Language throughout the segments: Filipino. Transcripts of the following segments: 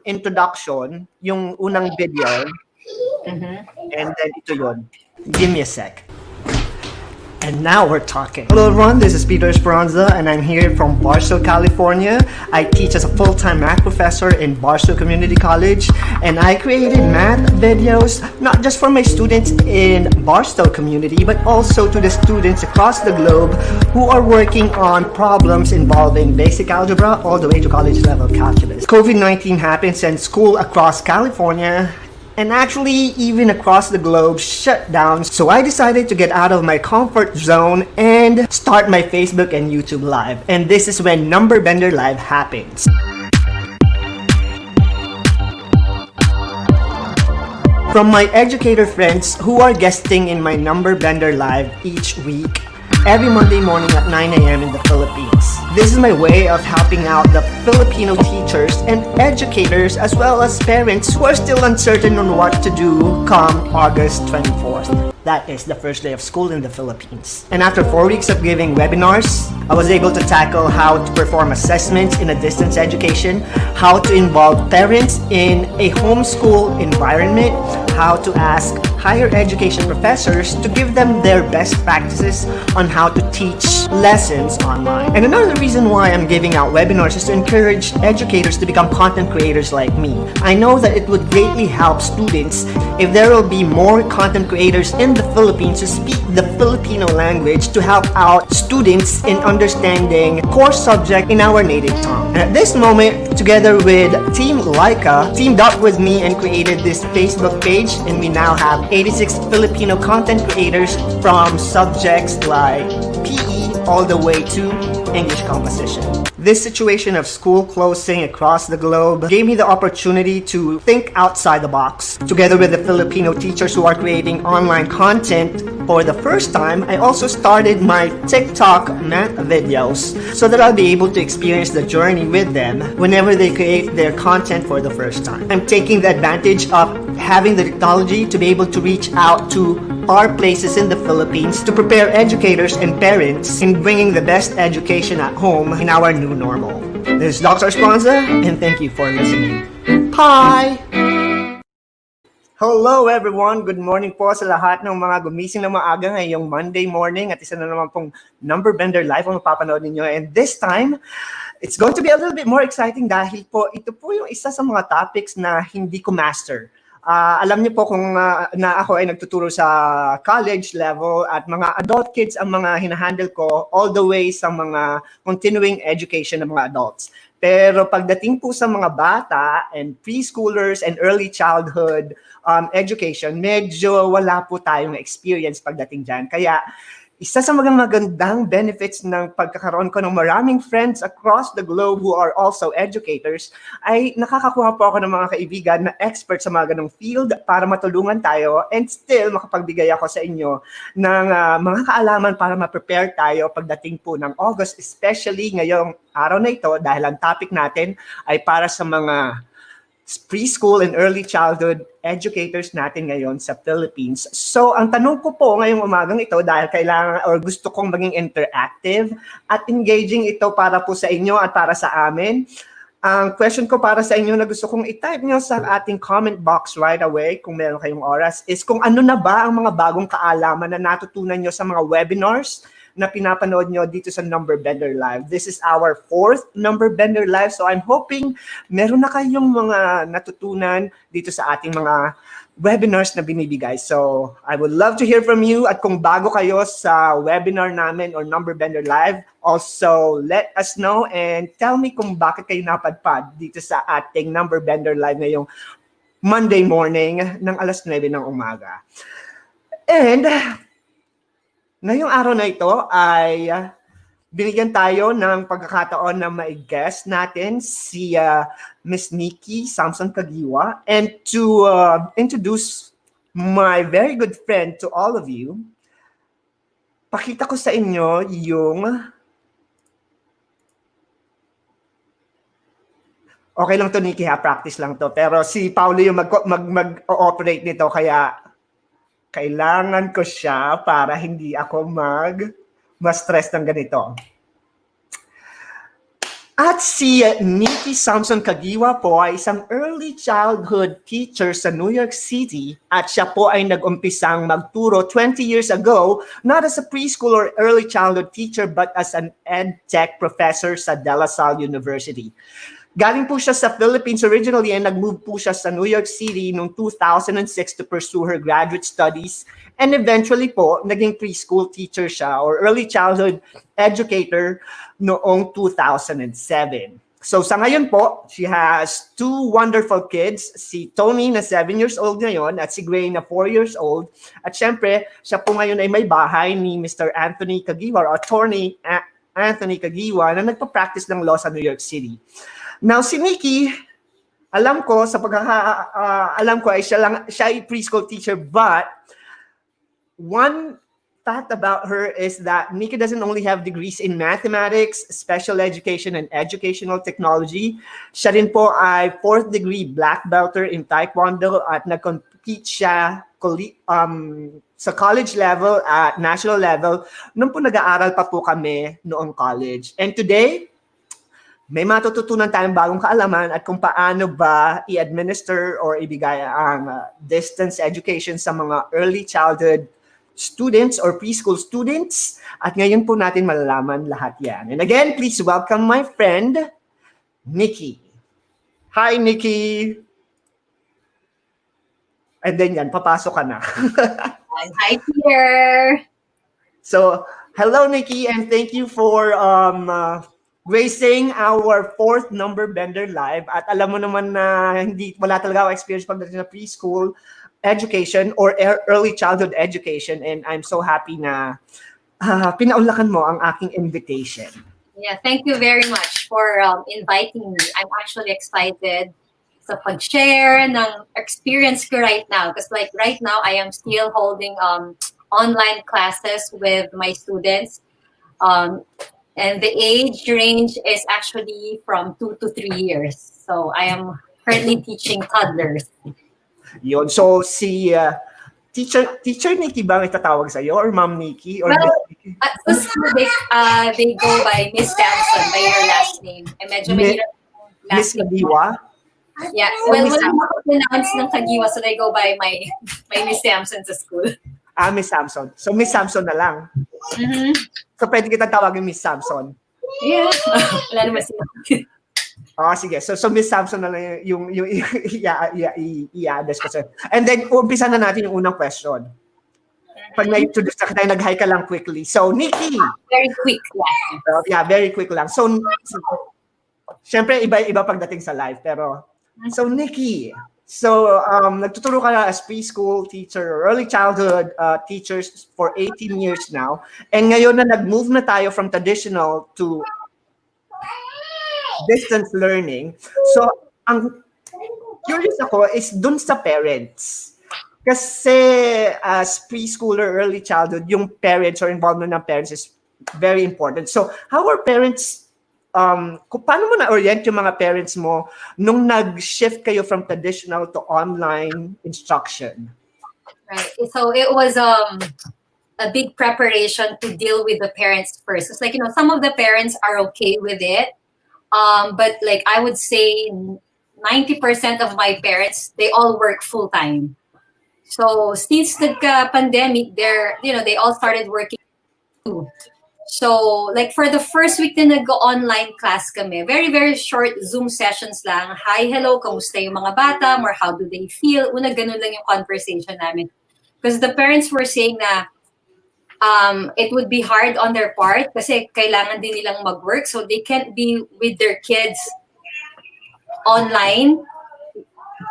introduction, yung unang video, and then ito yun. Give me a sec. And now we're talking. Hello everyone, this is Peter Esperanza and I'm here from Barstow, California. I teach as a full-time math professor in Barstow Community College, and I created math videos not just for my students in Barstow community but also to the students across the globe who are working on problems involving basic algebra all the way to college level calculus. COVID-19 happens and school across California and actually even across the globe shut down. So I decided to get out of my comfort zone and start my Facebook and YouTube live. And this is when Number Bender Live happens. From my educator friends who are guesting in my Number Bender Live each week, every Monday morning at 9 a.m. in the Philippines. This is my way of helping out the Filipino teachers and educators as well as parents who are still uncertain on what to do come August 24th. That is the first day of school in the Philippines. And after 4 weeks of giving webinars, I was able to tackle how to perform assessments in a distance education, how to involve parents in a homeschool environment, how to ask higher education professors to give them their best practices on how to teach lessons online. And another reason why I'm giving out webinars is to encourage educators to become content creators like me. I know that it would greatly help students if there will be more content creators in the Philippines who speak the Filipino language to help out students in understanding core subject in our native tongue. And at this moment, together with Team Laika, teamed up with me and created this Facebook page, and we now have 86 Filipino content creators from subjects like PE all the way to English composition. This situation of school closing across the globe gave me the opportunity to think outside the box. Together with the Filipino teachers who are creating online content for the first time, I also started my TikTok math videos so that I'll be able to experience the journey with them whenever they create their content for the first time. I'm taking the advantage of having the technology to be able to reach out to our places in the Philippines to prepare educators and parents in bringing the best education at home in our new normal. This is Dr. Esperanza, and thank you for listening. Bye! Hello everyone! Good morning po sa lahat ng mga gumising na maaga ngayong Monday morning at isa na naman pong Number Bender Live ang mapapanood ninyo. And this time, it's going to be a little bit more exciting dahil po ito po yung isa sa mga topics na hindi ko master. Alam niyo po kung na ako ay nagtuturo sa college level at mga adult kids ang mga hinahandle ko all the way sa mga continuing education ng mga adults. Pero pagdating po sa mga bata and preschoolers and early childhood education, medyo wala po tayong experience pagdating dyan. Kaya isa sa mga magandang benefits ng pagkakaroon ko ng maraming friends across the globe who are also educators ay nakakakuha po ako ng mga kaibigan na expert sa mga ganong field para matulungan tayo and still makapagbigay ako sa inyo ng mga kaalaman para ma-prepare tayo pagdating po ng August, especially ngayong araw na ito dahil ang topic natin ay para sa mga preschool and early childhood educators natin ngayon sa Philippines. So, ang tanong ko po ngayong umagang ito dahil kailangan or gusto kong maging interactive at engaging ito para po sa inyo at para sa amin. Ang question ko para sa inyo na gusto kong i-type nyo sa ating comment box right away kung meron kayong oras is kung ano na ba ang mga bagong kaalaman na natutunan nyo sa mga webinars na pinapanood nyo dito sa Number Bender Live. This is our 4th Number Bender Live. So I'm hoping meron na kayong mga natutunan dito sa ating mga webinars na binibigay. So I would love to hear from you. At kung bago kayo sa webinar namin or Number Bender Live, also let us know and tell me kung bakit kayo napadpad dito sa ating Number Bender Live ngayong Monday morning ng alas 9 ng umaga. And ngayong araw na ito ay binigyan tayo ng pagkakataon na mai-guest natin si Miss Nikki Samson Kagiwa. And to introduce my very good friend to all of you, pakita ko sa inyo yung... Okay lang to, Nikki, ha? Practice lang to. Pero si Paulo yung mag-ooperate nito, kaya kailangan ko siya para hindi ako ma-stress ng ganito. At si Nikki Samson Kagiwa po ay isang early childhood teacher sa New York City at siya po ay nag-umpisang magturo 20 years ago, not as a preschool or early childhood teacher but as an ed-tech professor sa De La Salle University. Galing po siya sa Philippines originally and nag-move po siya sa New York City noong 2006 to pursue her graduate studies. And eventually po, naging preschool teacher siya or early childhood educator noong 2007. So sa ngayon po, she has two wonderful kids, si Tony na 7 years old ngayon at si Gray na 4 years old. At syempre, siya po ngayon ay may bahay ni Mr. Anthony Kagiwa or Attorney Anthony Kagiwa na nagpa-practice ng law sa New York City. Now si Nikki, alam ko alam ko ay siya ay preschool teacher, but one fact about her is that Nikki doesn't only have degrees in mathematics, special education, and educational technology. Siya rin po ay 4th degree black belter in Taekwondo at nag-compete siya sa college level at national level nung po nag-aaral pa po kami noong college. And today, may matututunan tayong bagong kaalaman at kung paano ba i-administer or ibigay ang distance education sa mga early childhood students or preschool students. At ngayon po natin malalaman lahat yan. And again, please welcome my friend, Nikki. Hi, Nikki. And then yan, papasok ka na. Hi, Peter. So, hello, Nikki, and thank you for gracing our 4th Number Bender Live. At alam mo naman na wala talaga ako experience pagdating sa preschool education or early childhood education. And I'm so happy na pinaunlakan mo ang aking invitation. Yeah, thank you very much for inviting me. I'm actually excited sa pag-share ng experience ko right now. Because like right now, I am still holding online classes with my students. And the age range is actually from 2 to 3 years. So I am currently teaching toddlers. Yun. So si Teacher Nikki ba ang itatawag sa'yo or Ma'am Nikki? Or well, at the school, they go by Miss Samson, by your last name. Medyo mahirap Miss Kagiwa? Yeah. Well, wala pronounce ng Kagiwa, so they go by my Miss Samson sa school. Miss Samson. So Miss Samson na lang. Mm-hmm. So pwede kita tawagin Miss Samson. Yeah. Wala naman sila. Sige. So Miss Samson na lang yung i-address ko sa'yo. And then, umpisa na natin yung unang question. Pag na-introduce na kita, nag-hi ka lang quickly. So, Nikki. Very quick. Yeah, very quick lang. So syempre, iba pagdating sa live. Pero, so Nikki, nagtuturo ka na as preschool teacher or early childhood teachers for 18 years now. And ngayon na nag-move na tayo from traditional to distance learning. So, ang curious ako is dun sa parents. Kasi as preschooler, early childhood, yung parents or involvement ng parents is very important. So, how are parents paano mo na-orient yung mga parents mo nung nag-shift kayo from traditional to online instruction? Right. So it was a big preparation to deal with the parents first. It's like, some of the parents are okay with it. But like I would say 90% of my parents, they all work full-time. So since the pandemic, they all started working too. So, like for the first week na nag-online class kami, very, very short Zoom sessions lang. Hi, hello, kamusta yung mga bata? Or how do they feel? Una, ganun lang yung conversation namin. Because the parents were saying na it would be hard on their part kasi kailangan din nilang mag-work. So, they can't be with their kids online.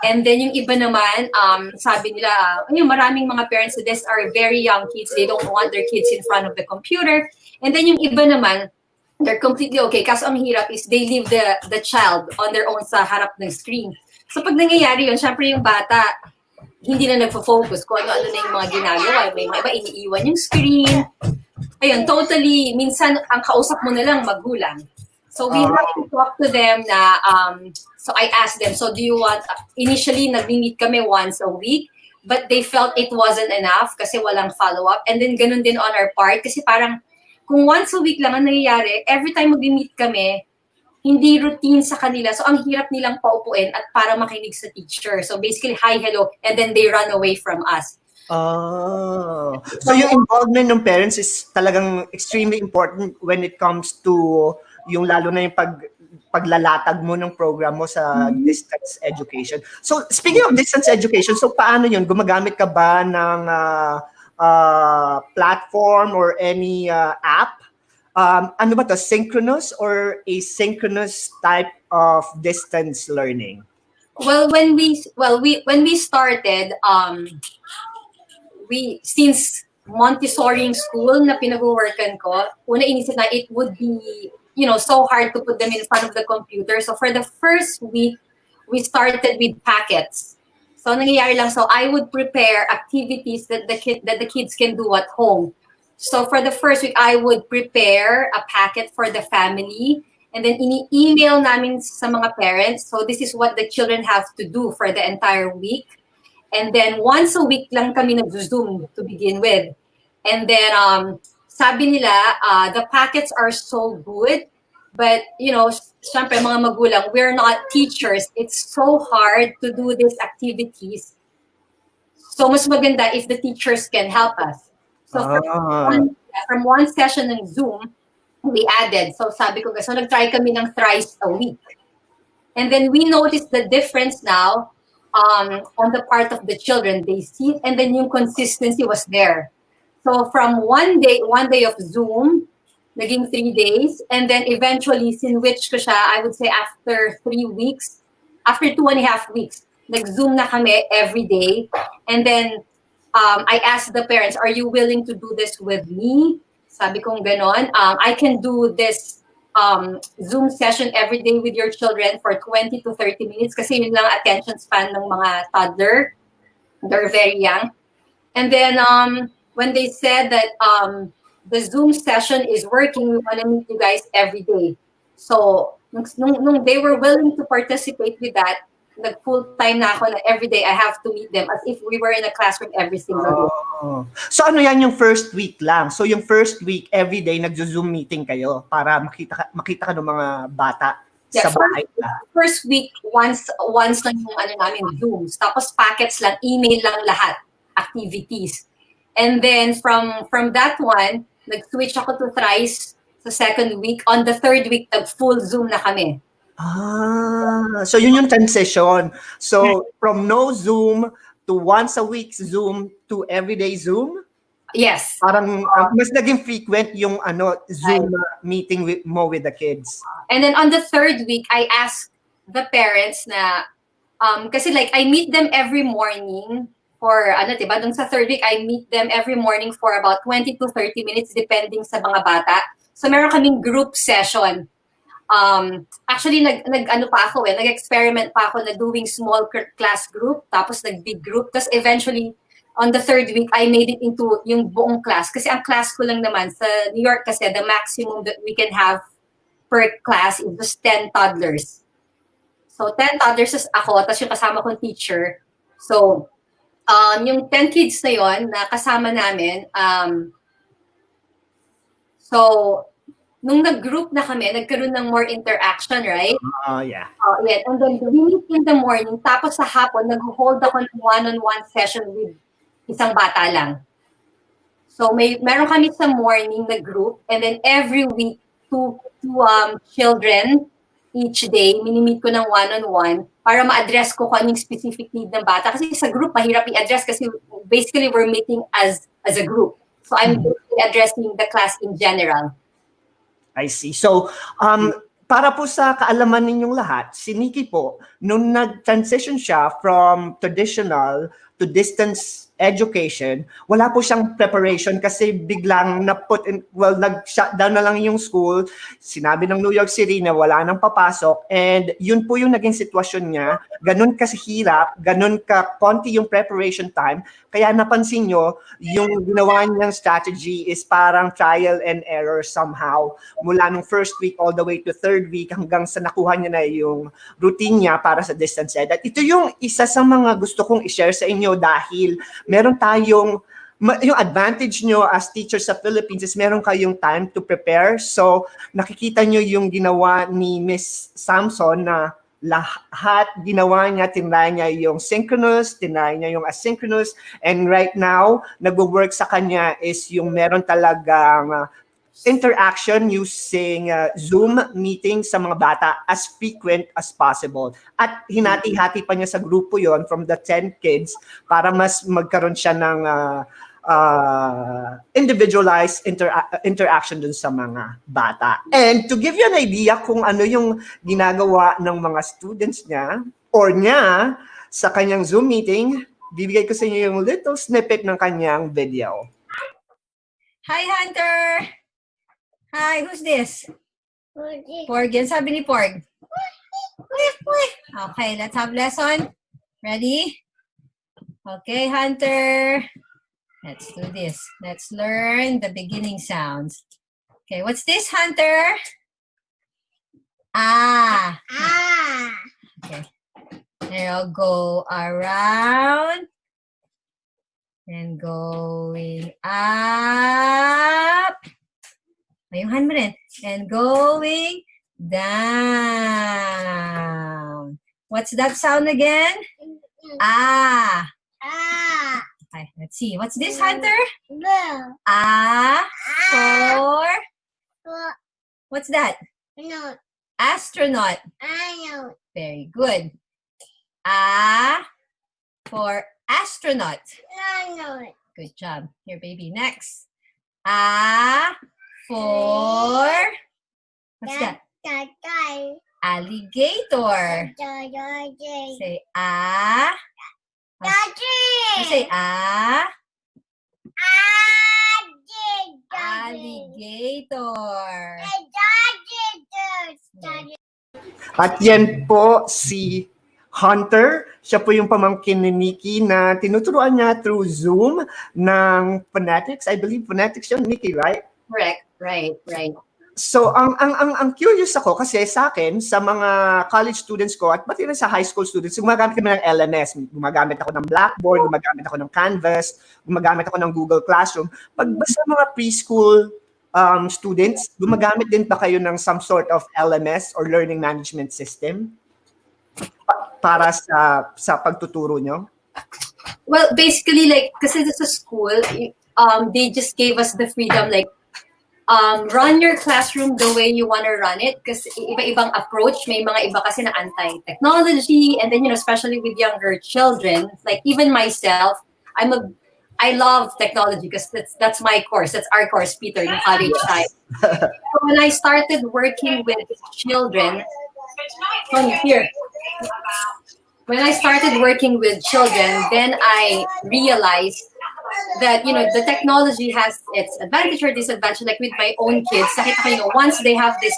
And then yung iba naman, sabi nila, maraming mga parents that are very young kids. They don't want their kids in front of the computer. And then yung iba naman, they're completely okay. Kaso ang hirap is they leave the child on their own sa harap ng screen. So pag nangyayari yun, syempre yung bata, hindi na nagfo-focus kung ano-ano na yung mga ginagawa. May iba iniiwan yung screen. Ayun, totally, minsan ang kausap mo na lang magulang. So we have to talk to them na, so I asked them, so do you want, initially nag-meet kami once a week, but they felt it wasn't enough kasi walang follow-up. And then ganun din on our part kasi parang, kung once a week lang ang nangyayari, every time mag-meet kami, hindi routine sa kanila. So, ang hirap nilang paupuin at para makinig sa teacher. So, basically, hi, hello, and then they run away from us. Oh. So yung involvement ng parents is talagang extremely important when it comes to yung lalo na yung paglalatag mo ng program mo sa distance education. So speaking of distance education, so paano yun? Gumagamit ka ba ng platform or any app? Ano ba to? Synchronous or asynchronous type of distance learning? Well, when we started, since Montessori school na pinag-workan ko, una inisip na it would be, so hard to put them in front of the computer. So for the first week, we started with packets. So nangyayari lang, so I would prepare activities that the kids can do at home. So for the first week, I would prepare a packet for the family, and then ini-email namin sa mga parents. So this is what the children have to do for the entire week. And then once a week lang kami nag-Zoom to begin with. And then sabi nila, the packets are so good, but syempre mga magulang, we're not teachers. It's so hard to do these activities. So mas maganda if the teachers can help us. So from one session ng Zoom, we added. So sabi ko, so nag-try kami ng thrice a week. And then we noticed the difference now on the part of the children. They see, and then yung consistency was there. So from one day of Zoom, naging 3 days, and then eventually sinwitch ko siya, I would say after 3 weeks, after 2.5 weeks, nag-Zoom na kami every day. And then I asked the parents, are you willing to do this with me? Sabi kong ganon. I can do this Zoom session every day with your children for 20 to 30 minutes kasi yun lang attention span ng mga toddler. They're very young. And then when they said that the Zoom session is working, we want to meet you guys every day. So nung they were willing to participate with that, nag-full-time na ako na every day I have to meet them as if we were in a classroom every single day. So ano yan yung first week lang? So yung first week, every day nagzo-Zoom meeting kayo para makita ka ng mga bata sa bahay na? First week, once lang yung namin, Zooms. Tapos packets lang, email lang lahat, activities. And then from that one, nag-switch ako to thrice sa second week. On the third week, nag-full Zoom na kami. So yun yung transition. So from no Zoom to once a week Zoom to everyday Zoom? Yes. Parang mas naging frequent yung Zoom meeting mo with the kids. And then on the third week, I asked the parents na kasi like I meet them every morning for diba? Dun sa third week, I meet them every morning for about 20 to 30 minutes depending sa mga bata. So meron kaming group session. Actually nag-experiment pa ako na doing small class group tapos nag-big group, tapos eventually on the third week I made it into yung buong class kasi ang class ko lang naman sa New York kasi the maximum that we can have per class is just 10 toddlers. So 10 toddlers is ako tapos yung kasama kong teacher. So yung 10 kids na yon na kasama namin, so nung nag-group na kami, nagkaroon ng more interaction, right? Yeah. Yeah. And then we meet in the morning, tapos sa hapon, nag-hold ako ng one-on-one session with isang bata lang. So meron kami sa morning na group, and then every week, two children each day, minimit ko ng one-on-one para ma-address ko kung anong specific need ng bata. Kasi sa group, mahirap i-address kasi basically we're meeting as a group. So I'm basically addressing the class in general. I see. So, para po sa kaalaman ninyong lahat, si Nikki po, nung nag-transition siya from traditional to distance education, wala po siyang preparation kasi biglang nag-shutdown na lang yung school. Sinabi ng New York City na wala nang papasok, and yun po yung naging sitwasyon niya. Ganun kasi hirap, ganun ka konti yung preparation time. Kaya napansin nyo, yung ginawa niyang strategy is parang trial and error somehow. Mula nung first week all the way to third week hanggang sa nakuha niya na yung routine niya para sa distance ed. At ito yung isa sa mga gusto kong i-share sa inyo dahil meron tayong yung advantage nyo as teachers sa Philippines is meron kayong time to prepare. So, nakikita nyo yung ginawa ni Miss Samson na lahat ginawa niya, tinry niya yung synchronous, tinry niya yung asynchronous, and right now, nagwo-work sa kanya is yung meron talagang interaction using Zoom meetings sa mga bata as frequent as possible. At hinati-hati pa niya sa grupo yon from the 10 kids para mas magkaroon siya ng individualized interaction dun sa mga bata. And to give you an idea kung ano yung ginagawa ng mga students niya or niya sa kanyang Zoom meeting, bibigay ko sa inyo yung little snippet ng kanyang video. Hi, Hunter! Hi, who's this? Porg. Yan sabi ni Porg. Okay, let's have lesson. Ready? Okay, Hunter. Let's do this. Let's learn the beginning sounds. Okay, what's this, Hunter? Ah. Okay. There I'll go around and going up. Yung hand mo rin. And going down. What's that sound again? Ah. Okay, let's see. What's this, Hunter? Ah. For? What's that? Astronaut. Very good. Ah. For astronaut. Good job. Here, baby. Next. Ah. For, what's that? Alligator. Say ah. Say ah. Alligator. At yan po si Hunter. Siya po yung pamangkin ni Nikki na tinuturuan niya through Zoom ng phonetics. I believe phonetics yun, Nikki, right? Correct. Right. So, ang curious ako kasi sa akin, sa mga college students ko at pati rin sa high school students, gumagamit kami ng LMS. Gumagamit ako ng Blackboard, gumagamit ako ng Canvas, gumagamit ako ng Google Classroom. Pag sa mga preschool students, gumagamit din ba kayo ng some sort of LMS or learning management system para sa pagtuturo nyo? Well, basically, like, kasi this is school, they just gave us the freedom, like, run your classroom the way you want to run it kasi iba-ibang approach. May mga iba kasi na anti-technology, and then, especially with younger children, like even myself, I love technology because that's my course. That's our course, Peter, yung college time. So when I started working with children, when I started working with children, then I realized that the technology has its advantage or disadvantage. Like with my own kids, once they have this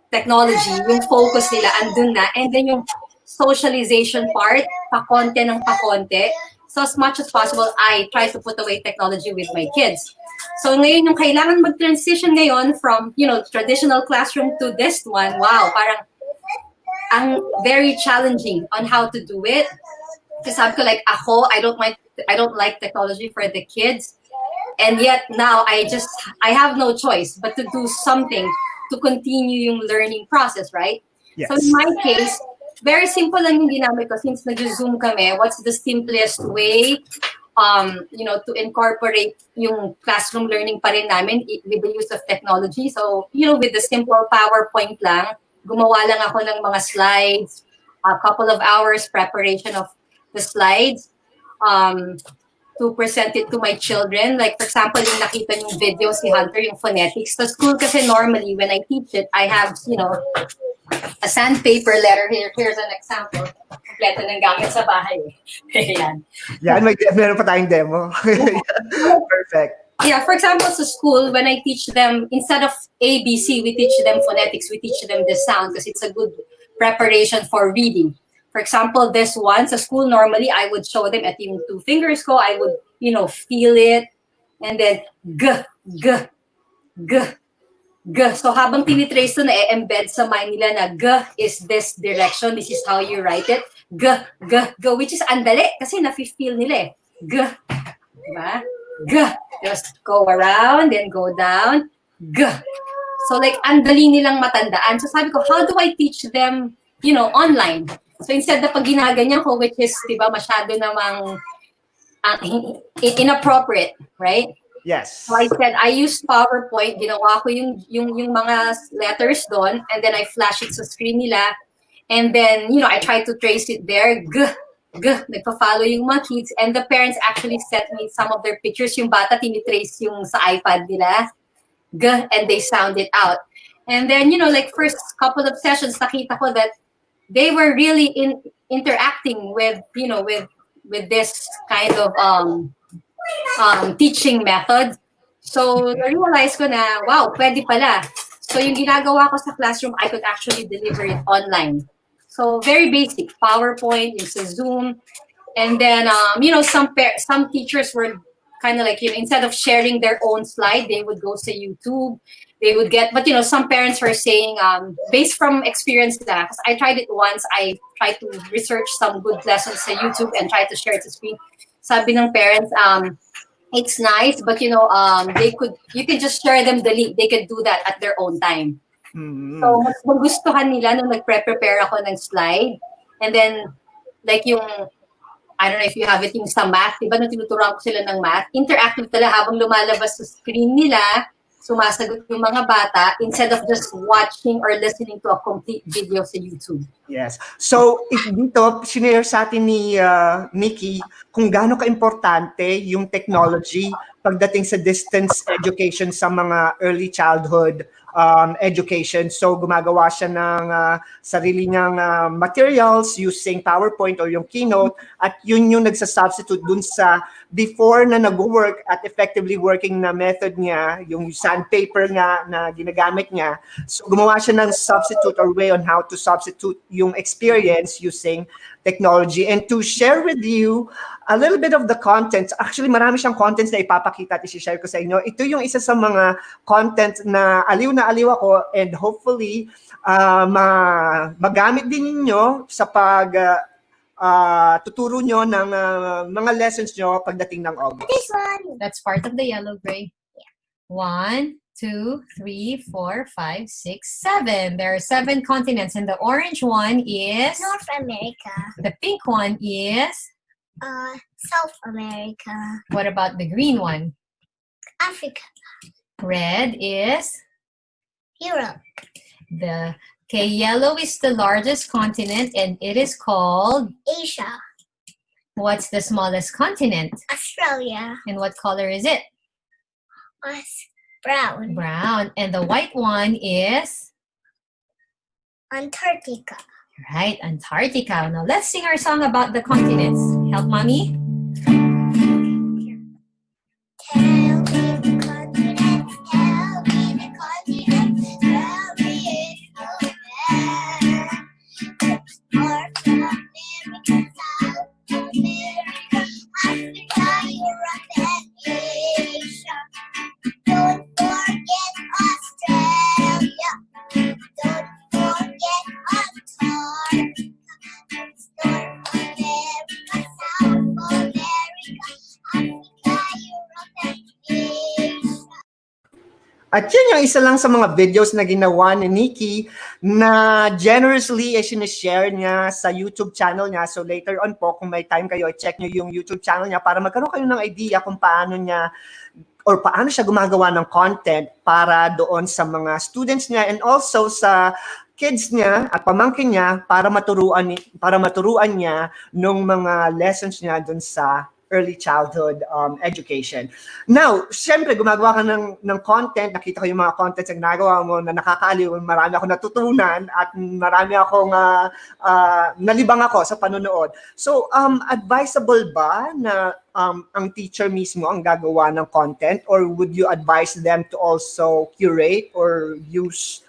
technology, yung focus nila andun na, and then yung socialization part, pakonte ng pakonte. So as much as possible, I try to put away technology with my kids. So ngayon yung kailangan mag-transition ngayon from traditional classroom to this one. Wow, parang ang very challenging on how to do it. Kasi sabi ko, like, I don't like technology for the kids. And yet now I have no choice but to do something to continue yung learning process, right? Yes. So in my case, very simple lang yung ginamit ko since nag-Zoom kami. What's the simplest way to incorporate yung classroom learning pa rin namin with the use of technology? So, with the simple PowerPoint lang, gumawa lang ako ng mga slides, a couple of hours preparation of the slides to present it to my children. Like, for example, yung nakita yung video si Hunter, yung phonetics. Sa school kasi normally, when I teach it, I have, a sandpaper letter. Here's an example. Kompleto ng gamit sa bahay. Ayan. Yan, meron pa tayong demo. Perfect. Yeah, for example, sa school, when I teach them, instead of ABC, we teach them phonetics, we teach them the sound because it's a good preparation for reading. For example, this one, sa school, normally, I would show them at yung 2 fingers ko, I would, feel it, and then, G. So, habang tinitrace to, na-embed sa mind nila na G is this direction, this is how you write it, G, which is andali, kasi na-feel nila eh. G. Diba? G. Just go around, then go down. G. So like, ang dali nilang matandaan. So sabi ko, how do I teach them, online? So instead na pag ginaganyan ko, which is, di ba, masyado namang inappropriate, right? Yes. So I said, I used PowerPoint, ginawa ko yung mga letters doon, and then I flash it sa screen nila, and then, I try to trace it there, nagpa-follow yung mga kids, and the parents actually sent me some of their pictures, yung bata tinitrace yung sa iPad nila, and they sound it out. And then, like first couple of sessions, nakita ko that they were really interacting with, with this kind of teaching method. So, na-realize ko na, wow, pwede pala. So, yung ginagawa ko sa classroom, I could actually deliver it online. So, very basic. PowerPoint, yung sa Zoom. And then, some teachers were kind of like, instead of sharing their own slide, they would go to YouTube. They would get, but, some parents were saying, based from experience na, because I tried it once, I tried to research some good lessons sa YouTube and try to share it to screen. Sabi ng parents, it's nice, but you can just share them the link. They can do that at their own time. Mm-hmm. So, mas magustuhan nila nung nag-prepare ako ng slide. And then, like I don't know if you have it, yung sa math, diba nung tinuturuan ko sila ng math, interactive talaga habang lumalabas sa screen nila, sumasagot yung mga bata instead of just watching or listening to a complete video sa YouTube. Yes. So, dito, sinare sa atin ni Nikki kung gaano ka-importante yung technology pagdating sa distance education sa mga early childhood education. So, gumagawa siya ng sarili niyang materials using PowerPoint or yung Keynote at yun yung nagsasubstitute dun sa before na nag-work at effectively working na method niya, yung sandpaper nga na ginagamit niya. So, gumawa siya ng substitute or way on how to substitute yung experience using technology. And to share with you a little bit of the contents, actually marami siyang contents na ipapakita at isi-share ko sa inyo. Ito yung isa sa mga content na aliw ako and hopefully magamit din ninyo sa pag tuturo nyo ng mga lessons nyo pagdating ng August. This one. That's part of the yellow gray. Yeah. 1, 2, 3, 4, 5, 6, 7. There are 7 continents, and the orange one is North America. The pink one is South America. What about the green one? Africa. Red is Europe. Yellow is the largest continent, and it is called. Asia. What's the smallest continent? Australia. And what color is it? Brown. Brown. And the white one is. Antarctica. Right, Antarctica. Now let's sing our song about the continents. Help mommy. Tell me the continent. Tell me the continent. Tell me it's North America, South America, Africa, Europe, and Asia. Don't forget Australia. Don't forget Antarctica. It's North America, South America, Africa, Europe, and Asia. At yun yung isa lang sa mga videos na ginawa ni Nikki na generously sinishare niya sa YouTube channel niya. So later on po, kung may time kayo, check nyo yung YouTube channel niya para magkaroon kayo ng idea kung paano niya or paano siya gumagawa ng content para doon sa mga students niya and also sa kids niya at pamangkin niya para maturuan niya nung mga lessons niya doon sa early childhood education. Now, syempre, gumagawa ka ng content, nakita ko yung mga contents na ginagawa mo na nakakaaliw, marami ako natutunan at marami akong nalibang ako sa panonood. So, advisable ba na ang teacher mismo ang gagawa ng content or would you advise them to also curate or use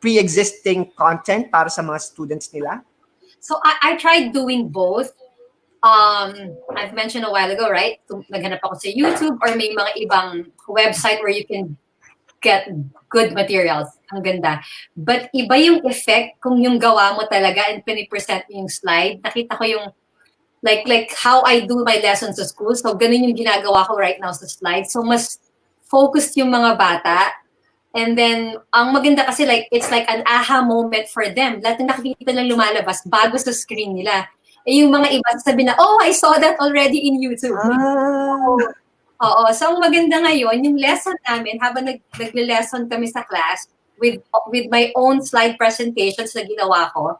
pre-existing content para sa mga students nila? So I tried doing both. I've mentioned a while ago, right? Naghanap ako sa YouTube or may mga ibang website where you can get good materials. Ang ganda. But iba yung effect kung yung gawa mo talaga and pinipresent mo yung slide. Nakita ko yung like how I do my lessons sa school. So ganun yung ginagawa ko right now sa slide. So mas focused yung mga bata. And then, ang maganda kasi like, it's like an aha moment for them. Lahat ng nakikita lang lumalabas bago sa screen nila. Eh yung mga iba sabi na, oh, I saw that already in YouTube. Ah. Oo. So, ang maganda ngayon, yung lesson namin, habang nagle-lesson kami sa class, with my own slide presentations na ginawa ko,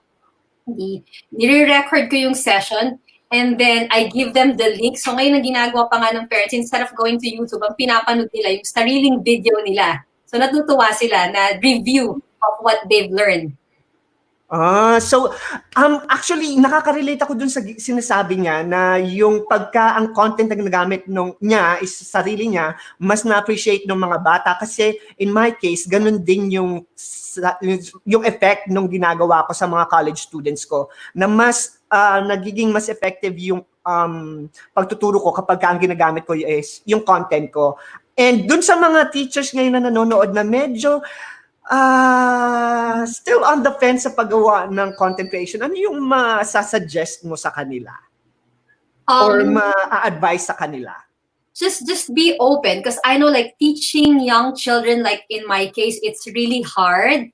nire-record ko yung session, and then I give them the link. So, ngayon ang ginagawa pa nga ng parents, instead of going to YouTube, ang pinapanood nila yung sariling video nila. So, natutuwa sila na review of what they've learned. So actually nakaka-relate ako dun sa sinasabi niya na yung pagka ang content na ginagamit niya is sarili niya, mas na-appreciate ng mga bata kasi in my case ganun din yung effect nung ginagawa ko sa mga college students ko na mas nagiging mas effective yung pagtuturo ko kapag ang ginagamit ko is yung content ko. And dun sa mga teachers ngayon na nanonood na medyo still on the fence sa paggawa ng content creation, ano yung masasuggest mo sa kanila? Or ma-advise sa kanila? Just be open, because I know like teaching young children, like in my case, it's really hard,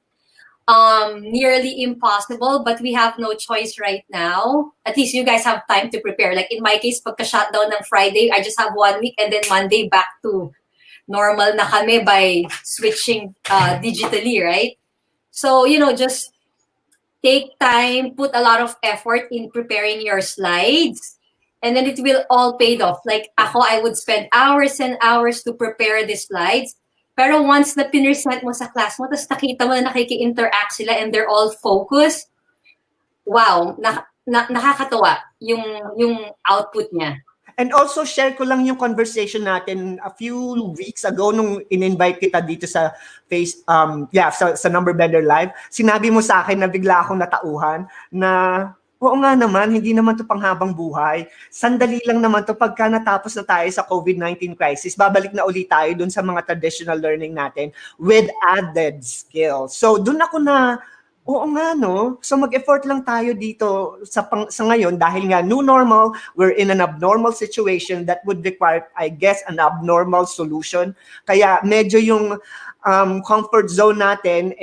nearly impossible, but we have no choice right now. At least you guys have time to prepare. Like in my case, pagka-shutdown ng Friday, I just have 1 week, and then Monday back to normal na kami by switching digitally, right? So, just take time, put a lot of effort in preparing your slides, and then it will all paid off. Like ako, I would spend hours and hours to prepare the slides. Pero once na pinresent mo sa class mo, tapos nakita mo na nakiki-interact sila and they're all focused, wow, nakakatawa yung output niya. And also, share ko lang yung conversation natin a few weeks ago nung in-invite kita dito sa sa Number Bender Live. Sinabi mo sa akin na bigla akong natauhan na, oo nga naman, hindi naman to panghabang buhay. Sandali lang naman to pagka natapos na tayo sa COVID-19 crisis. Babalik na ulit tayo dun sa mga traditional learning natin with added skills. So, dun ako na, oo nga, no? So mag-effort lang tayo dito sa ngayon dahil nga new normal, we're in an abnormal situation that would require, I guess, an abnormal solution. Kaya medyo yung comfort zone natin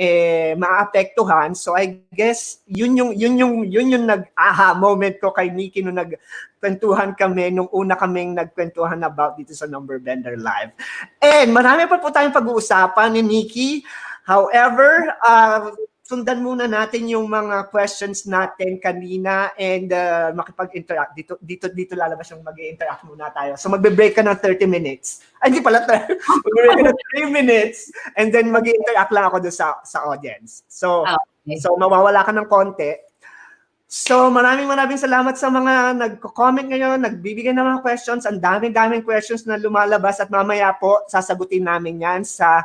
maapektuhan. So I guess yun yung nag-aha moment ko kay Nikki nung nagkwentuhan kami nung una kaming nagkwentuhan about dito sa Number Bender Live. And marami pa po tayong pag-uusapan ni Nikki. However, sundan muna natin yung mga questions natin kanina and makipag-interact. Dito lalabas yung mag-interact muna tayo. So magbe-break ka ng 30 minutes. Ay, hindi pala. Magbe-break ka ng 3 minutes and then mag-interact lang ako doon sa audience. So, okay. So mawawala ka ng konti. So maraming salamat sa mga nagko-comment ngayon, nagbibigay ng mga questions. Ang daming questions na lumalabas at mamaya po sasagutin namin yan sa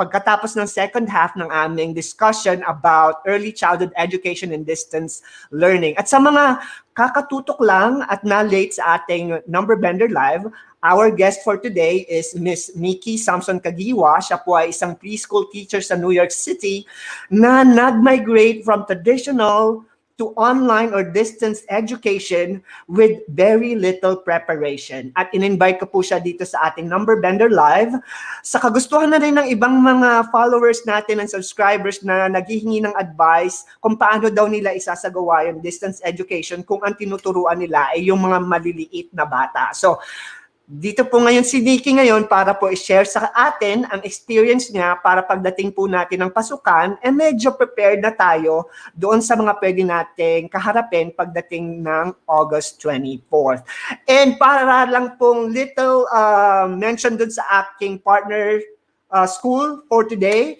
pagkatapos ng second half ng aming discussion about early childhood education and distance learning. At sa mga kakatutok lang at na-late sa ating Number Bender Live, our guest for today is Miss Nikki Samson-Kagiwa. Siya po ay isang preschool teacher sa New York City na nag-migrate from traditional to online or distance education with very little preparation. At in-invite ko po siya dito sa ating Number Bender Live. Sa kagustuhan na rin ng ibang mga followers natin and subscribers na naghihingi ng advice kung paano daw nila isasagawa yung distance education kung ang tinuturuan nila ay yung mga maliliit na bata. So, dito po ngayon si Nikki ngayon para po i-share sa atin ang experience niya para pagdating po natin ng pasukan, medyo prepared na tayo doon sa mga pwede nating kaharapin pagdating ng August 24th. And para lang pong little mention doon sa aking partner school for today.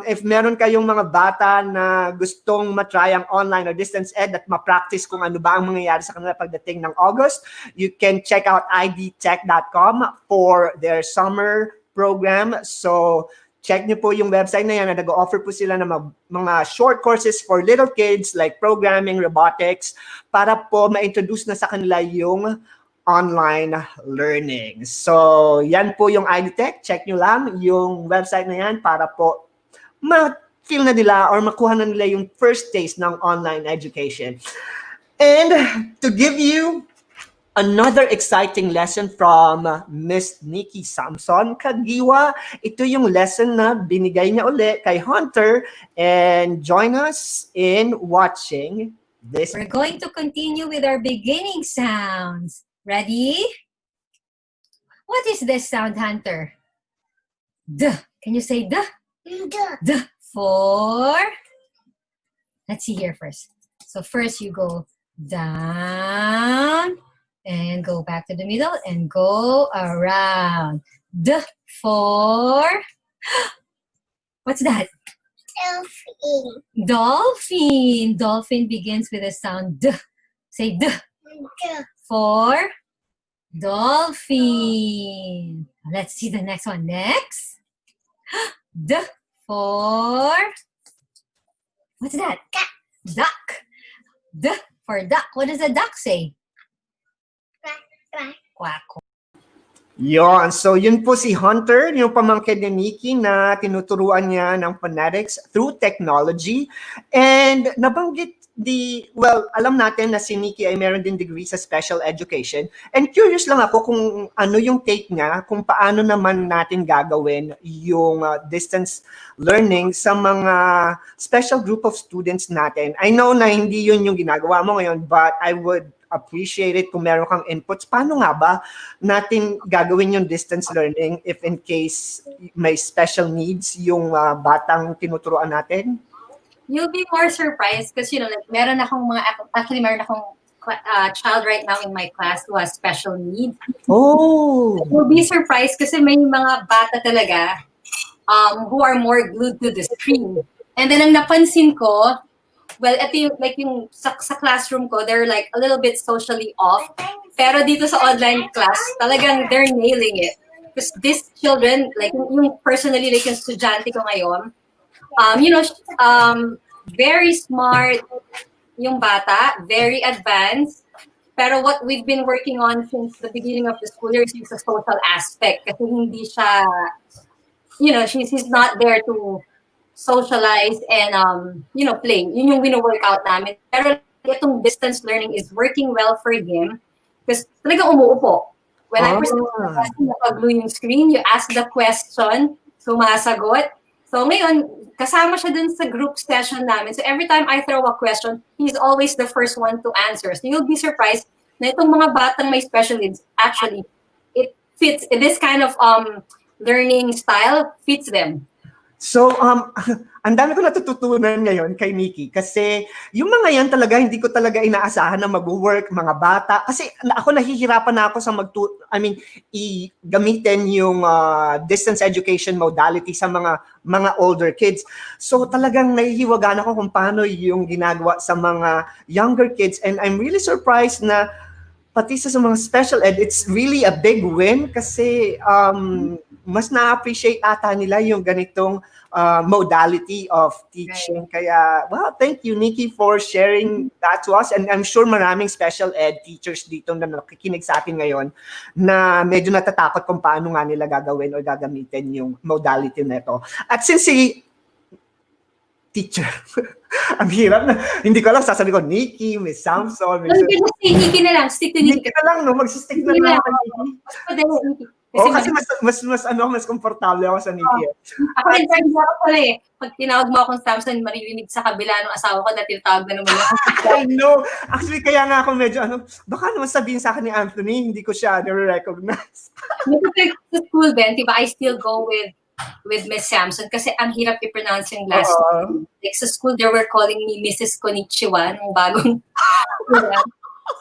If meron kayong mga bata na gustong matry ang online or distance ed at ma-practice kung ano ba ang mangyayari sa kanila pagdating ng August, you can check out idtech.com for their summer program. So, check nyo po yung website na yan na nag-offer po sila ng mga short courses for little kids like programming, robotics, para po ma-introduce na sa kanila yung online learning. So, yan po yung IDTech. Check nyo lang yung website na yan para po ma-feel na nila or makuha na nila yung first taste ng online education. And to give you another exciting lesson from Miss Nikki Samson Kagiwa, ito yung lesson na binigay niya uli kay Hunter, and join us in watching this. We're going to continue with our beginning sounds. Ready? What is this sound, Hunter? D. Can you say D? D. For. Let's see here first. So first you go down and go back to the middle and go around. D for. What's that? Dolphin. Dolphin. Dolphin begins with the sound D. Say D for dolphin. Let's see the next one. Next. D for. What's that? Duck. D for duck. What does a duck say? Quack. Quack. Yon. So yun po si Hunter, yung pamangkin ni Nikki na tinuturuan niya ng phonetics through technology. And nabanggit alam natin na si Nikki ay meron din degree sa special education. And curious lang ako kung ano yung take niya, kung paano naman natin gagawin yung distance learning sa mga special group of students natin. I know na hindi yun yung ginagawa mo ngayon, but I would appreciate it kung meron kang inputs. Paano nga ba natin gagawin yung distance learning if in case may special needs yung batang tinuturuan natin? You'll be more surprised because, like, meron akong child right now in my class who has special needs. Oh! You'll be surprised kasi may mga bata talaga who are more glued to the screen. And then ang napansin ko, well, ito yung sa classroom ko, they're like a little bit socially off. Pero dito sa online class, talagang they're nailing it. Because these children, like yung personally, like yung estudyante ko ngayon, very smart yung bata, very advanced. Pero what we've been working on since the beginning of the school year is the social aspect. Kasi hindi siya, she's not there to socialize and play. Yun yung wino-workout namin. Pero itong distance learning is working well for him because talagang umuupo. When I present the class, napag-glue yung screen, you ask the question, sumasagot. So ngayon, kasama siya dun sa group session namin. So every time I throw a question, he's always the first one to answer. So you'll be surprised na itong mga batang may special needs, actually, it fits, this kind of learning style fits them. So, ang dami ko natututunan ngayon kay Nikki kasi yung mga yan talaga, hindi ko talaga inaasahan na mag-work, mga bata. Kasi ako nahihirapan na ako sa gamitin yung distance education modality sa mga older kids. So, talagang nahihiwagaan ako kung paano yung ginagawa sa mga younger kids. And I'm really surprised na pati sa mga special ed, it's really a big win kasi mas na-appreciate ata nila yung ganitong modality of teaching. Right. Kaya, well, thank you, Nikki, for sharing that to us. And I'm sure maraming special ed teachers dito na nakikinig sa atin ngayon na medyo natatakot kung paano nga nila gagawin o gagamitin yung modality na ito. At since si teacher, ang hirap na, hindi ko alam, sasabi ko, Nikki, Miss Samson. Nikki na lang, stick to Nikki. Nikki na lang, no? Mag-stick na lang. Kasi mas komportable ako sa Nikki. Ako rin, friends ako pala eh. Pag tinawag mo akong Samson, maririnig sa kabila ng asawa ko na tinatawag na naman ako. I know. Actually, kaya nga ako medyo, baka naman sabihin sa akin ni Anthony, hindi ko siya nare-recognize. Sa school din, diba, I still go with Miss Samson kasi ang hirap i-pronounce yung last name. Like sa school, they were calling me Mrs. Konnichiwa nung bagong.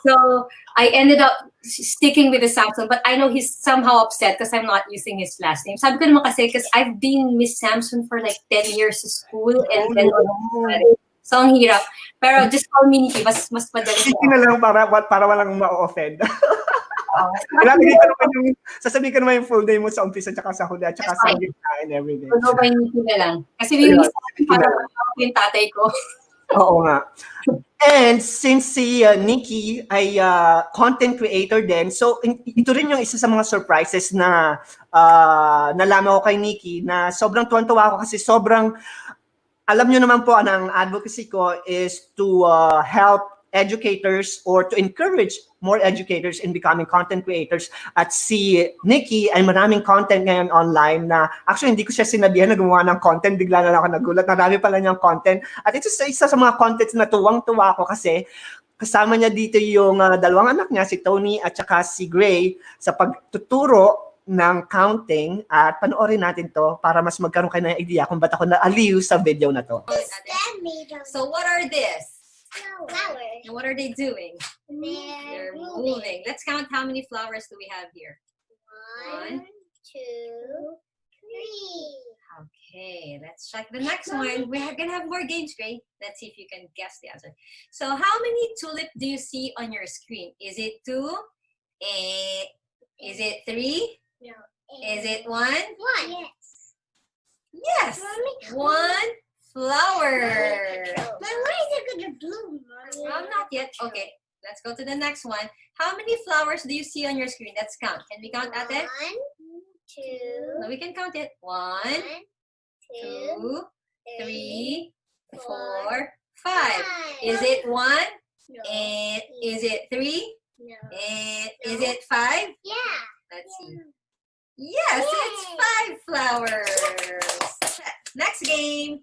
So, I ended up sticking with the Samson, but I know he's somehow upset because I'm not using his last name. Sabi ko naman kasi, because I've been Miss Samson for like 10 years sa school and then so ang hirap. Pero just call me Nikki, mas madali. Nikki na lang para walang ma-offend. Sasabihin ka naman yung full name mo sa umpisa tsaka sa huli at tsaka sa gitna and everything. So, by Nikki na lang. Kasi yung yung tatay ko. Oo nga. And since si Nikki ay content creator din, so ito rin yung isa sa mga surprises na nalaman ko kay Nikki na sobrang tuwan-tuwa ako kasi sobrang, alam nyo naman po, ang advocacy ko is to help educators or to encourage more educators in becoming content creators. At si Nikki ay maraming content ngayon online na actually hindi ko siya sinabihan na gumawa ng content, bigla na lang ako nagulat, marami pala niyang content. At ito isa sa mga contents na tuwang-tuwa ako kasi kasama niya dito yung dalawang anak niya, si Tony at saka si Gray, sa pagtuturo ng counting. At panoorin natin to para mas magkaroon kayo ng idea kung ba't ako naaliw sa video na to. So what are this? Flowers. And what are they doing? They're They're moving. Let's count how many flowers do we have here. 1, 2, 3. Okay, let's check the next one. We're gonna have more games, Gray. Let's see if you can guess the answer. So how many tulip do you see on your screen? Is it 2? Is it 3? No. Is it 1? 1? Yes. Yes, Mommy, 1 flower. But why is it gonna bloom, Mommy? Not yet. Okay, let's go to the next one. How many flowers do you see on your screen? Let's count. Can we count, Ate? 1, No, 2, we can count it. 1, 1, 2, 2, 3, 4, 4, 5. Is it 1? No. And is it 3? No. And is it 5? Yeah. Let's see. Yes, it's 5 flowers. Next game.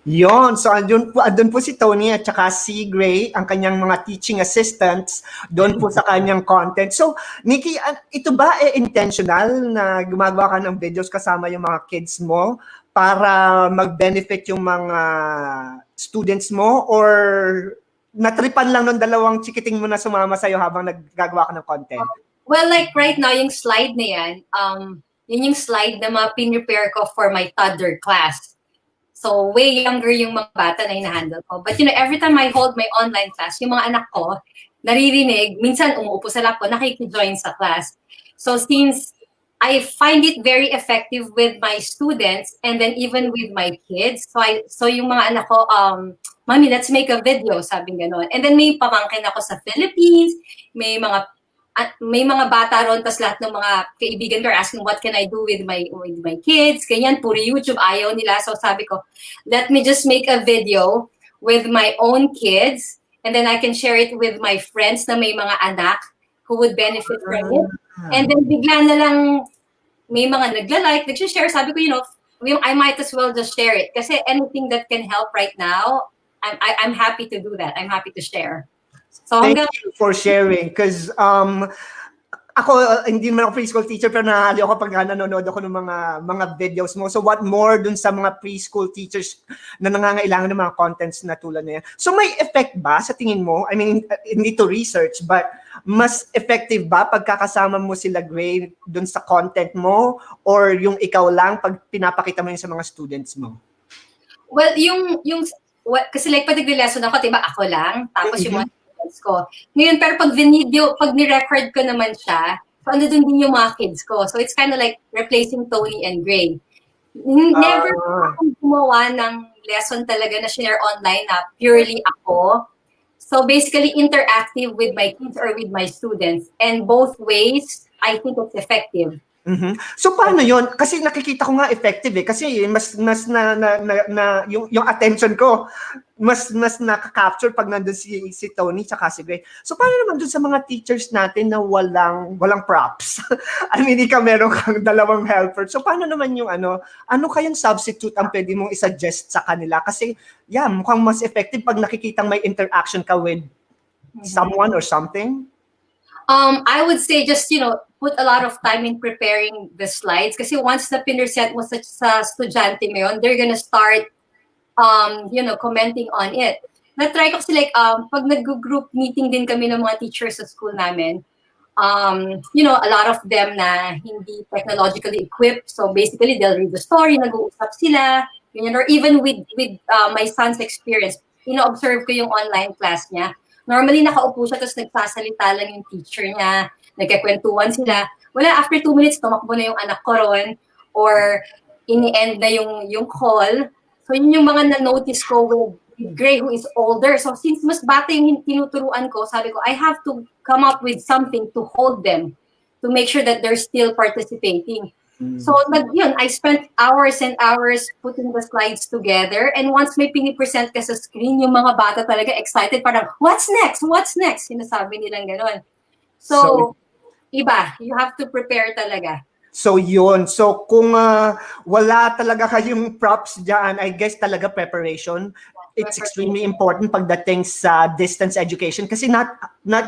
Yon, so andun po si Tony at saka si Gray, ang kanyang mga teaching assistants, doon po sa kanyang content. So, Nikki, ito ba intentional na gumagawa ka ng videos kasama yung mga kids mo para mag-benefit yung mga students mo, or natripan lang ng dalawang chikiting mo na sumama sa'yo habang naggagawa ka ng content? Well, like right now, yung slide na yan, yun yung slide na pinrepare ko for my toddler class. So, way younger yung mga bata na hinahandle ko. But, every time I hold my online class, yung mga anak ko, naririnig, minsan umuupo sa lap ko, nakikijoin sa class. So, since I find it very effective with my students and then even with my kids, so yung mga anak ko, Mommy, let's make a video, sabi gano'n. And then may pamangkin ako sa Philippines, may mga bata ron, tas lahat ng mga kaibigan ko are asking, what can I do with my kids? Ganyan, puro YouTube, ayaw nila. So sabi ko, let me just make a video with my own kids, and then I can share it with my friends na may mga anak who would benefit from it. And then bigla na lang may mga nagla-like, nag-share. Sabi ko, I might as well just share it. Kasi anything that can help right now, I'm happy to do that. I'm happy to share. So Thank you for sharing, because ako, hindi naman ako preschool teacher, pero nahali ako pag nanonood ako ng mga videos mo. So what more dun sa mga preschool teachers na nangangailangan ng mga contents na tulad na yan. So may effect ba sa tingin mo? I mean, hindi to research, but mas effective ba pagkakasama mo sila, Gray, dun sa content mo, or yung ikaw lang pag pinapakita mo yun sa mga students mo? Well, kasi like pag nagre-lesson ako, diba ako lang, tapos yung mga students ko. Ngayon, pero pag ni-record ko naman siya, so ano dun din yung mga kids ko. So it's kind of like replacing Tony and Gray. Never akong gumawa ng lesson talaga na share online na purely ako. So basically interactive with my kids or with my students. And both ways, I think it's effective. Mm-hmm. So paano yon? Kasi nakikita ko nga effective kasi mas yung attention ko mas nakaka-capture pag nandoon si Tony tsaka si Gray. So paano naman dun sa mga teachers natin na walang props? I mean, ikaw meron kang dalawang helper. So paano naman yung ano kayang substitute ang pwede mong i-suggest sa kanila? Kasi mukhang mas effective pag nakikitang may interaction ka with someone or something. I would say just, put a lot of time in preparing the slides. Kasi once na pinerset mo sa estudyante mo yun, they're gonna start, commenting on it. Na-try ko kasi pag nag-group meeting din kami ng mga teachers sa school namin, a lot of them na hindi technologically equipped. So basically, they'll read the story, nag-uusap sila, or even with my son's experience, observe ko yung online class niya. Normally, nakaupo siya, tapos nagsasalita lang yung teacher niya, nagkakwentuhan sila. Wala, after 2 minutes, tumakbo na yung anak ko ron, or ini-end na yung call. So, yun yung mga na-notice ko with Gray, who is older. So, since mas bata yung tinuturuan ko, sabi ko, I have to come up with something to hold them, to make sure that they're still participating. So, yun, I spent hours and hours putting the slides together. And once may pinipresent ka sa screen, yung mga bata talaga excited, parang, what's next? What's next? Sinasabi nilang gano'n. So, iba. You have to prepare talaga. So yun. So kung wala talaga kayong props dyan, I guess talaga preparation. It's extremely important pagdating sa distance education kasi not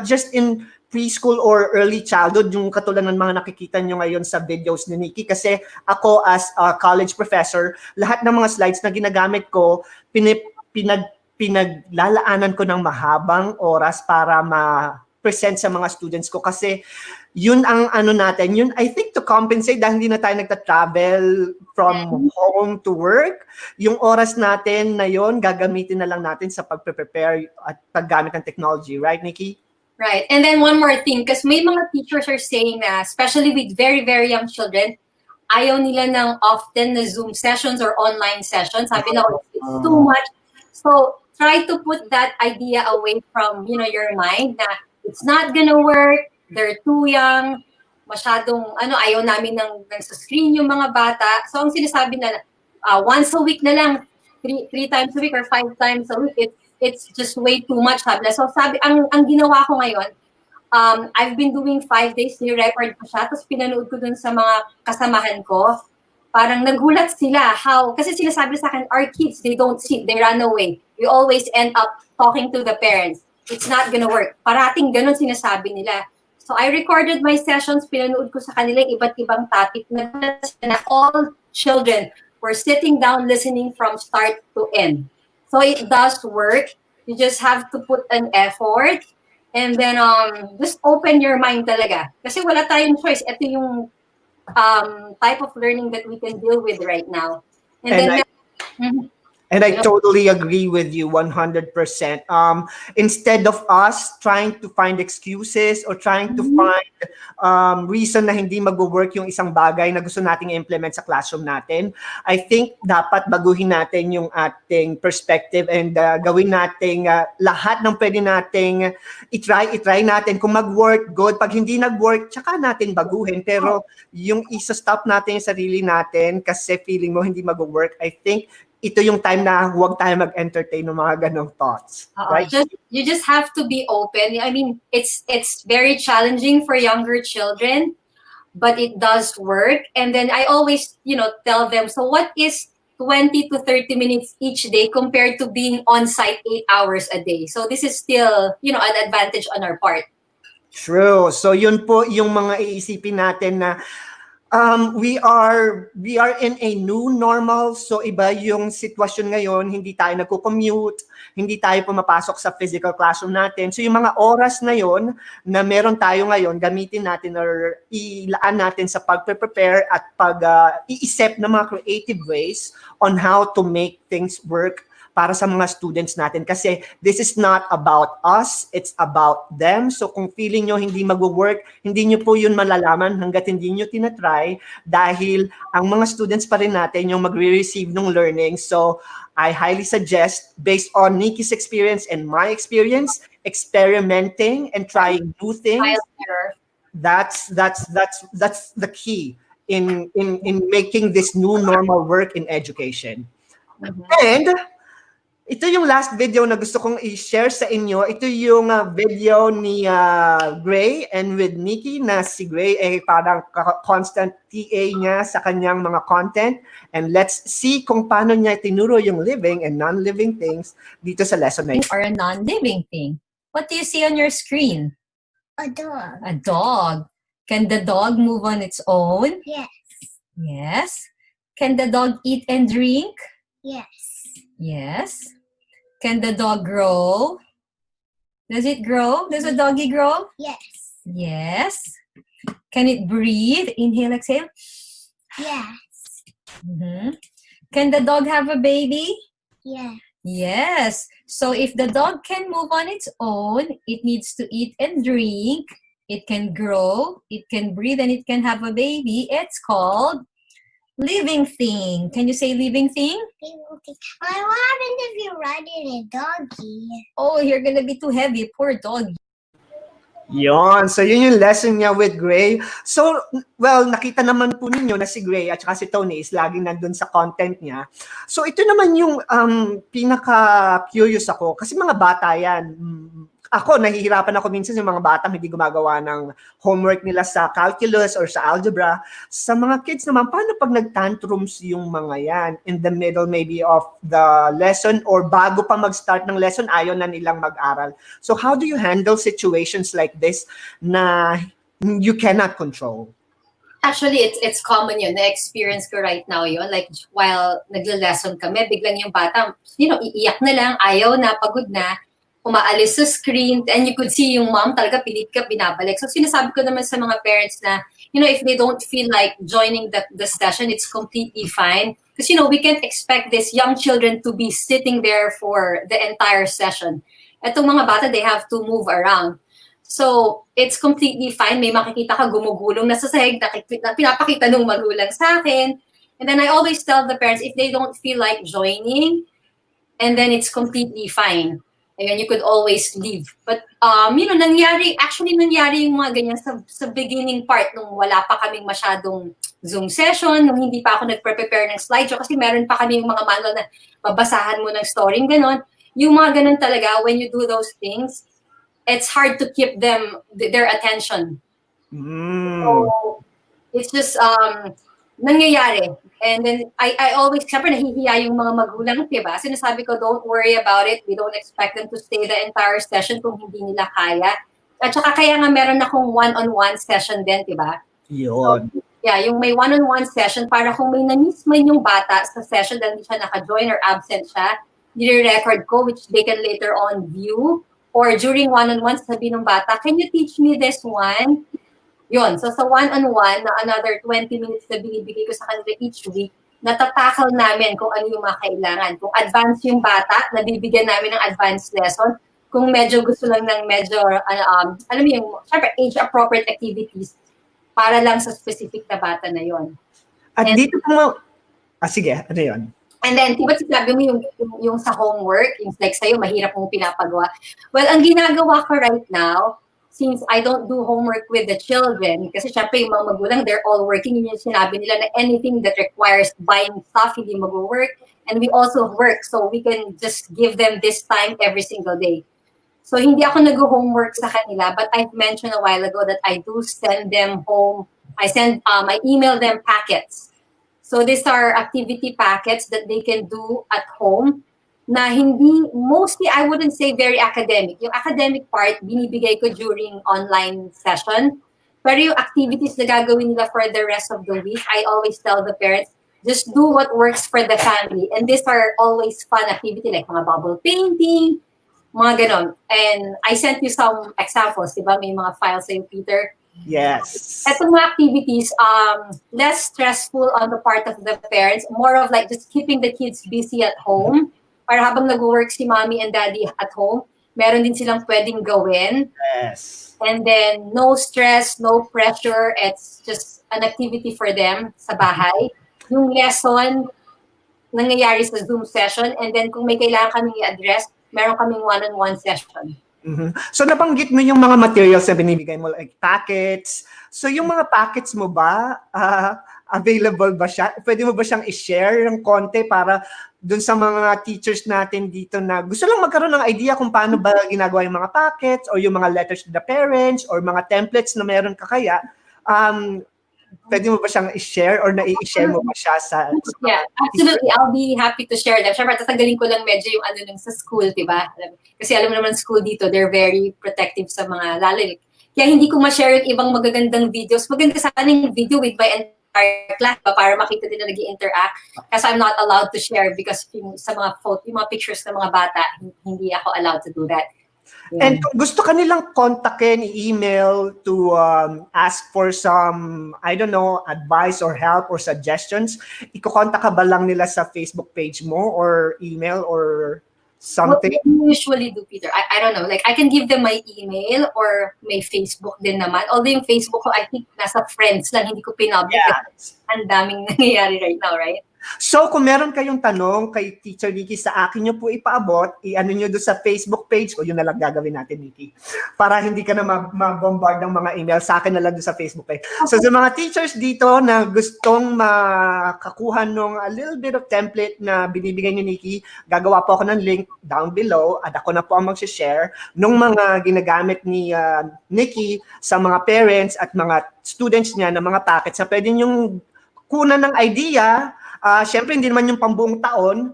just in preschool or early childhood, yung katulad ng mga nakikita nyo ngayon sa videos ni Nikki. Kasi ako as a college professor, lahat ng mga slides na ginagamit ko, pinaglalaanan ko ng mahabang oras para ma-present sa mga students ko. Kasi yun ang ano natin, yun I think to compensate dahil hindi na tayo nagta-travel from home to work, yung oras natin na yun, gagamitin na lang natin sa pag-prepare at paggamit ng technology. Right, Nikki? Right. And then one more thing, because may mga teachers are saying na, especially with very, very young children, ayaw nila ng often na Zoom sessions or online sessions. Sabi na, it's too much. So try to put that idea away from, your mind na it's not gonna work, they're too young, masyadong, ayaw namin sa screen yung mga bata. So ang sinasabi na, once a week na lang, three times a week or 5 times a week, it's just way too much. Sabi na. So sabi, ang ginawa ko ngayon, I've been doing 5 days, ni-record ko siya, tapos pinanood ko dun sa mga kasamahan ko. Parang nagulat sila kasi sinasabi sa akin, our kids, they don't sit, they run away. We always end up talking to the parents. It's not gonna work. Parating ganun sinasabi nila. So I recorded my sessions, pinanood ko sa kanila iba't ibang topic na all children were sitting down listening from start to end. So it does work. You just have to put an effort and then just open your mind talaga. Kasi wala tayong choice. Ito yung type of learning that we can deal with right now. And I totally agree with you 100%. Instead of us trying to find excuses or trying to find reason na hindi mag-work yung isang bagay na gusto nating i-implement sa classroom natin, I think dapat baguhin natin yung ating perspective and gawin nating lahat ng pwede nating i-try natin. Kung mag-work, good. Pag hindi nag-work, tsaka natin baguhin. Pero yung isa-stop natin yung sarili natin kasi feeling mo hindi mag-work, I think ito yung time na huwag tayo mag-entertain ng mga ganong thoughts. Right? You just have to be open. I mean, it's very challenging for younger children, but it does work. And then I always, tell them, so what is 20 to 30 minutes each day compared to being on site 8 hours a day? So this is still, an advantage on our part. True. So yun po yung mga iisipin natin na we are in a new normal. So iba yung sitwasyon ngayon, hindi tayo nagko-commute, hindi tayo pumapasok sa physical classroom natin. So yung mga oras na yon na meron tayo ngayon, gamitin natin or ilaan natin sa pag-prepare at pag-iisip ng mga creative ways on how to make things work para sa mga students natin. Kasi this is not about us, it's about them. So kung feeling nyo hindi mag-work, hindi nyo po yun malalaman hanggat hindi nyo tinatry dahil ang mga students pa rin natin yung magre-receive ng learning. So I highly suggest, based on Nikki's experience and my experience, experimenting and trying new things. That's the key in making this new normal work in education. And ito yung last video na gusto kong i-share sa inyo. Ito yung video ni Gray and with Nikki na si Gray ay parang constant TA niya sa kanyang mga content. And let's see kung paano niya tinuro yung living and non-living things dito sa lesson na ito. Or a non-living thing. What do you see on your screen? A dog. A dog. Can the dog move on its own? Yes. Yes. Can the dog eat and drink? Yes. Yes. Can the dog grow? Does it grow? Does a doggy grow? Yes. Yes. Can it breathe? Inhale, exhale. Yes. Can the dog have a baby? Yes. Yes. So if the dog can move on its own, it needs to eat and drink. It can grow, it can breathe, and it can have a baby. It's called living thing. Can you say living thing? What happens if you ride in a doggy? Oh, you're gonna be too heavy. Poor doggy. Yon. So, yun yung lesson niya with Gray. So, well, nakita naman po ninyo na si Gray at saka si Tony is laging nandun sa content niya. So, ito naman yung pinaka-curious ako. Kasi mga bata yan. Ako, nahihirapan ako minsan yung mga bata hindi gumagawa ng homework nila sa calculus or sa algebra. Sa mga kids naman, paano pag nag-tantrums yung mga yan in the middle maybe of the lesson or bago pa mag-start ng lesson, ayaw na nilang mag-aral. So how do you handle situations like this na you cannot control? Actually, it's common yun. Na-experience ko right now yun. Like, while nagle-lesson kami, biglang yung bata, iiyak na lang, ayaw na, pagod na, umaalis sa screen, and you could see yung mom talaga pilit ka, binabalik. So, sinasabi ko naman sa mga parents na, if they don't feel like joining the session, it's completely fine. Because, we can't expect these young children to be sitting there for the entire session. Etong mga bata, they have to move around. So, it's completely fine. May makikita ka gumugulong na sa sahig na pinapakita ng magulang sa akin. And then I always tell the parents, if they don't feel like joining, and then it's completely fine. Ayun, you could always leave. But, nangyari yung mga ganyan sa beginning part nung wala pa kaming masyadong Zoom session, nung hindi pa ako nag-prepare ng slideshow kasi meron pa kami yung mga manual na babasahan mo ng story, ganon. Yung mga ganon talaga, when you do those things, it's hard to keep their attention. So, it's just, nangyayari. And then, I always, syempre nahihiya yung mga magulang, diba? Sinasabi ko, don't worry about it. We don't expect them to stay the entire session kung hindi nila kaya. At saka kaya nga meron akong one-on-one session din, diba? Yun. So, yeah, yung may one-on-one session, para kung may na-miss man yung bata sa session dahil hindi siya naka-join or absent siya, nire-record ko, which they can later on view. Or during one-on-one, sabi ng bata, can you teach me this one? Yun. So sa one-on-one, na another 20 minutes na binibigay ko sa kanila each week, natatakal namin kung ano yung mga kailangan. Kung advanced yung bata, nabibigyan namin ng advanced lesson. Kung medyo gusto lang ng medyo, alam mo yung, syempre, age-appropriate activities para lang sa specific na bata na yon. At dito po sige, ano yun? And then, diba sabi mo yung sa homework, yung like sa'yo, mahirap mong pinapagawa. Well, ang ginagawa ko right now, since I don't do homework with the children, kasi syempre yung mga magulang, they're all working, yun yung sinabi nila na anything that requires buying stuff, hindi mag-work, and we also work, so we can just give them this time every single day. So hindi ako nag-homework sa kanila, but I've mentioned a while ago that I do send them home, I email them packets. So these are activity packets that they can do at home, na hindi, mostly, I wouldn't say very academic. Yung academic part, binibigay ko during online session. Pero yung activities na gagawin nila for the rest of the week, I always tell the parents, just do what works for the family. And these are always fun activity, like mga bubble painting, mga ganon. And I sent you some examples, di ba? May mga files sa'yo, Peter. Yes. Etong mga activities, less stressful on the part of the parents, more of like just keeping the kids busy at home. Para habang nag-work si mommy and daddy at home, meron din silang pwedeng gawin. Yes. And then, no stress, no pressure. It's just an activity for them sa bahay. Yung lesson, nangyayari sa Zoom session. And then, kung may kailangan kaming i-address, meron kaming one-on-one session. Mm-hmm. So nabanggit mo yung mga materials na binibigay mo, like packets. So yung mga packets mo ba, available ba siya? Pwede mo ba siyang i-share ng konti para dun sa mga teachers natin dito na gusto lang magkaroon ng idea kung paano ba ginagawa yung mga packets or yung mga letters to the parents or mga templates na meron ka kaya, pwede mo ba siyang i-share or nai-share mo ba siya sa Yeah, absolutely. I'll be happy to share them. Siyempre, tatanggalin ko lang medyo yung ano nung sa school, diba? Kasi alam mo naman school dito, they're very protective sa mga lalo. Kaya hindi ko ma-share yung ibang magagandang videos. Maganda sana yung video with my entire class para makita din na nag-interact. Kasi I'm not allowed to share because sa mga photo, yung mga pictures ng mga bata, hindi ako allowed to do that. Yeah. And kung gusto ka nilang kontakin, email to ask for some, I don't know, advice or help or suggestions, iko-contact ka ba lang nila sa Facebook page mo or email or something? What do you usually do, Peter? I don't know. Like, I can give them my email or may Facebook din naman. Although yung Facebook ko, I think, nasa friends lang, hindi ko pinublik. Yeah. Ang daming nangyayari right now, right? So, kung meron kayong tanong kay Teacher Nikki, sa akin nyo po ipaabot, i-ano nyo doon sa Facebook page ko, yun na lang gagawin natin, Nikki. Para hindi ka na ma-bombard ng mga email, sa akin na lang doon sa Facebook page. So, sa mga teachers dito na gustong makakuha nung a little bit of template na binibigay ni Nikki, gagawa po ako ng link down below at ako na po ang mag-share nung mga ginagamit ni Nikki sa mga parents at mga students niya na mga packets na pwede yung kunan ng idea. Siyempre, hindi naman yung pambuong taon.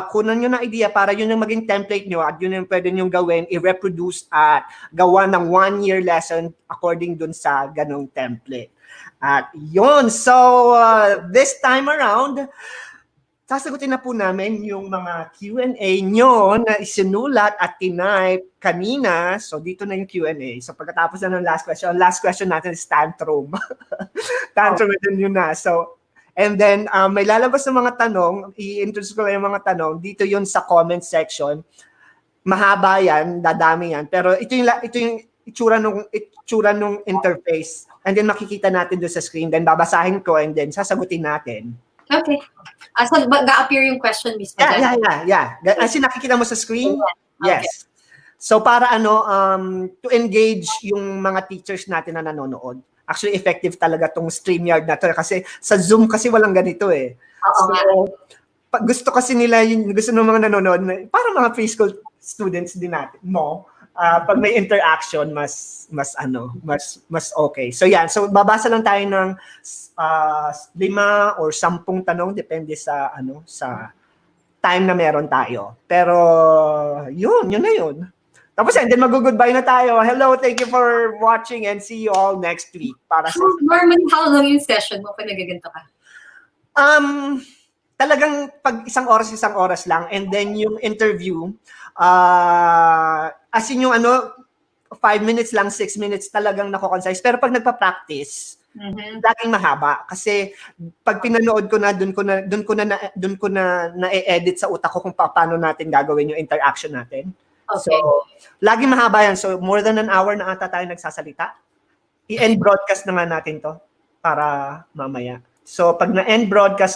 Kunan nyo ng idea para yun yung maging template nyo at yun yung pwede nyo gawin, i-reproduce at gawa ng 1-year lesson according dun sa ganong template. At yun. So, this time around, sasagutin na po namin yung mga Q&A nyo na isinulat at tinype kanina. So, dito na yung Q&A. So, pagkatapos na ng last question natin is tantrum. Tantrum yun na. So, and then, may lalabas ng mga tanong, i-introduce ko lang yung mga tanong, dito yun sa comment section. Mahaba yan, dadami yan, pero ito yung itsura nung interface. And then makikita natin doon sa screen, then babasahin ko, and then sasagutin natin. Okay. So, ga-appear yung question mismo? Yeah. As in, nakikita mo sa screen? Okay. Yes. So, para to engage yung mga teachers natin na nanonood. Actually, effective talaga tong StreamYard na to kasi sa Zoom kasi walang ganito eh. Oo nga. Pag gusto kasi nila, gusto ng mga nanonood, para mga preschool students din natin, pag may interaction, mas okay. So yan, so babasa lang tayo ng 5 or 10 tanong, depende sa sa time na meron tayo. Pero yun na yun. Tapos and then mag-goodbye na tayo. Hello, thank you for watching and see you all next week. Para sa Normally, how long yung session mo pag nagaganto ka? Talagang pag isang oras lang, and then yung interview, as in yung 5 minutes lang, 6 minutes talagang nako-concise. Pero pag nagpa-practice, laging mahaba kasi pag pinanood ko na doon ko na na-edit sa utak ko kung paano natin gagawin yung interaction natin. Okay. So, lagi mahaba yan. So, more than an hour na ata tayo nagsasalita. I-end broadcast na nga natin to para mamaya. So, pag na-end broadcast ko